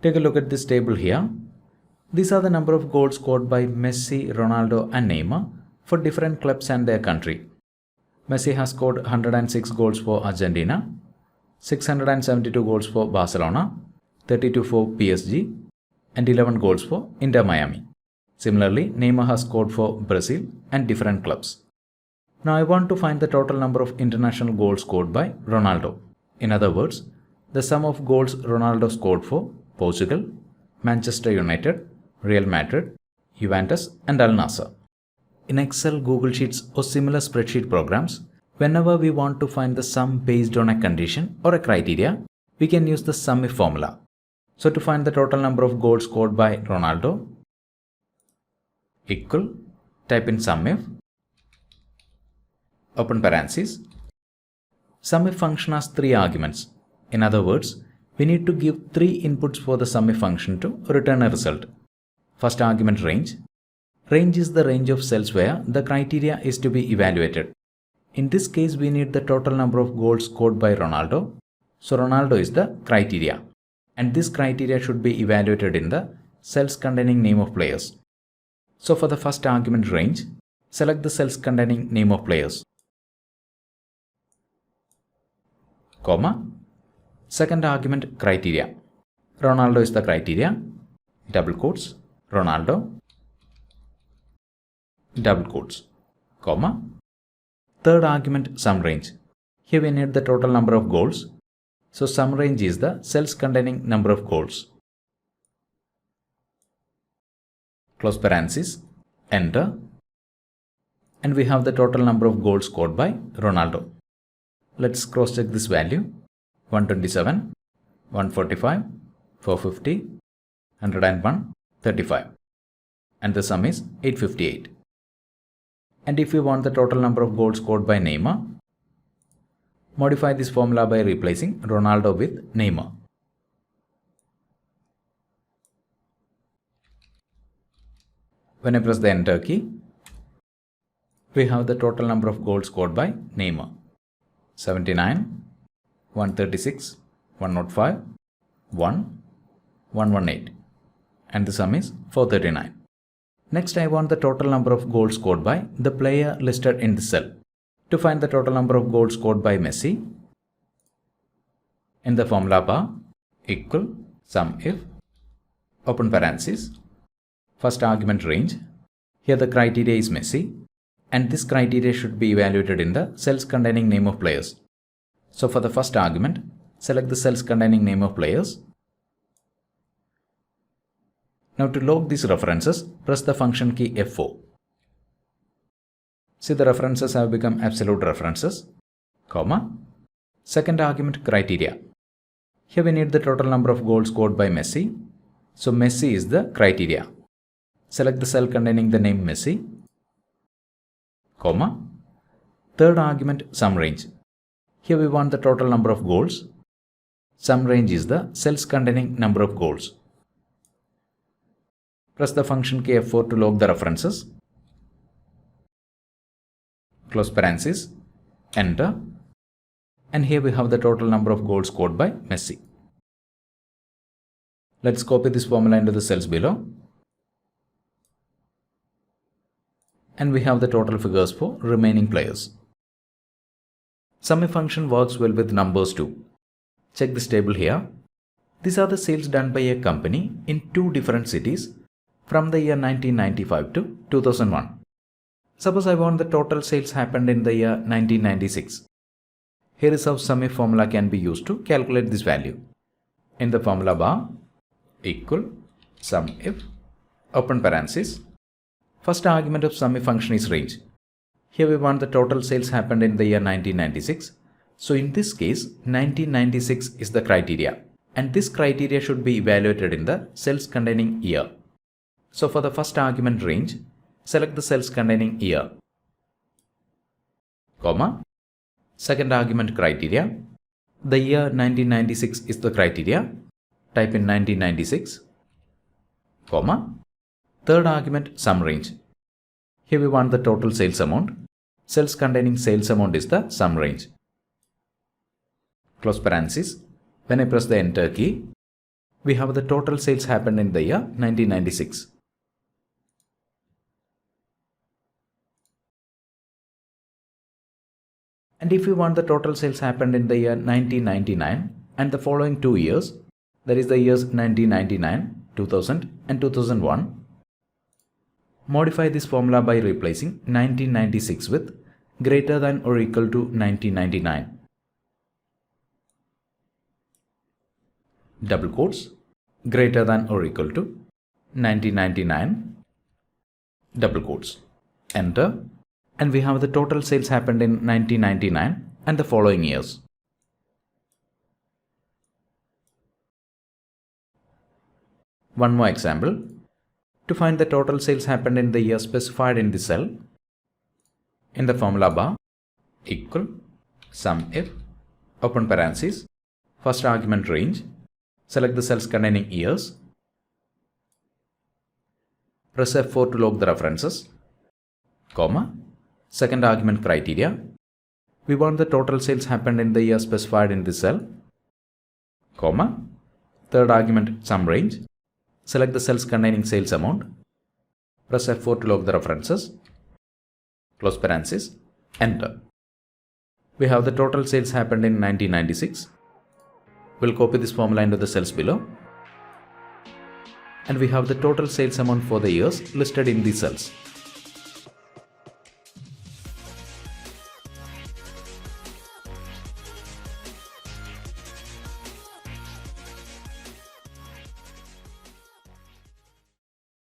Take a look at this table here. These are the number of goals scored by Messi, Ronaldo and Neymar for different clubs and their country. Messi has scored 106 goals for Argentina, 672 goals for Barcelona, 32 for PSG and 11 goals for Inter Miami. Similarly, Neymar has scored for Brazil and different clubs. Now I want to find the total number of international goals scored by Ronaldo. In other words, the sum of goals Ronaldo scored for Portugal, Manchester United, Real Madrid, Juventus and Al Nassr. In Excel, Google Sheets or similar spreadsheet programs, whenever we want to find the sum based on a condition or a criteria, we can use the SUMIF formula. So to find the total number of goals scored by Ronaldo, equal, type in SUMIF, open parentheses. SUMIF function has 3 arguments. In other words, we need to give 3 inputs for the SUMIF function to return a result. First argument range. Range is the range of cells where the criteria is to be evaluated. In this case, we need the total number of goals scored by Ronaldo. So Ronaldo is the criteria. And this criteria should be evaluated in the cells containing name of players. So for the first argument range, select the cells containing name of players, comma, second argument criteria. Ronaldo is the criteria, double quotes, Ronaldo, double quotes, comma, third argument sum range. Here we need the total number of goals. So sum range is the cells containing number of goals. Close parenthesis, enter. And we have the total number of goals scored by Ronaldo. Let's cross check this value. 127, 145, 450, 101, 35. And the sum is 858. And if we want the total number of goals scored by Neymar, modify this formula by replacing Ronaldo with Neymar. When I press the enter key, we have the total number of goals scored by Neymar. 79, 136, 105, 1, 118. And the sum is 439. Next, I want the total number of goals scored by the player listed in the cell. To find the total number of goals scored by Messi, in the formula bar, equal, SUMIF, open parentheses, first argument range. Here the criteria is Messi, and this criteria should be evaluated in the cells containing name of players. So for the first argument, select the cells containing name of players. Now to log these references, press the function key F4. See, the references have become absolute references, comma, second argument criteria. Here we need the total number of goals scored by Messi. So Messi is the criteria. Select the cell containing the name Messi, comma, third argument sum range. Here we want the total number of goals. Sum range is the cells containing number of goals. Press the function key F4 to log the references. Close parenthesis, enter. And here we have the total number of goals scored by Messi. Let's copy this formula into the cells below. And we have the total figures for remaining players. SUMIF function works well with numbers too. Check this table here. These are the sales done by a company in 2 different cities from the year 1995 to 2001. Suppose I want the total sales happened in the year 1996. Here is how SUMIF formula can be used to calculate this value. In the formula bar, equal, SUMIF, open parenthesis. First argument of SUMIF function is range. Here we want the total sales happened in the year 1996. So in this case, 1996 is the criteria. And this criteria should be evaluated in the cells containing year. So for the first argument range, select the cells containing year, comma, second argument criteria. The year 1996 is the criteria. Type in 1996, comma, third argument sum range. Here we want the total sales amount. Cells containing sales amount is the sum range. Close parenthesis. When I press the enter key, We have the total sales happened in the year 1996. And if we want the total sales happened in the year 1999 and the following 2 years, that is the years 1999, 2000 and 2001, modify this formula by replacing 1996 with greater than or equal to 1999. Double quotes, greater than or equal to 1999, double quotes, enter, and we have the total sales happened in 1999 and the following years. One more example. To find the total sales happened in the year specified in the cell, in the formula bar, equal, SUMIF, open parentheses, first argument range, select the cells containing years, press F4 to log the references, comma, second argument criteria, we want the total sales happened in the year specified in this cell, comma, third argument sum range, select the cells containing sales amount, press F4 to log the references, close parenthesis, enter. We have the total sales happened in 1996. We'll copy this formula into the cells below. And we have the total sales amount for the years listed in these cells.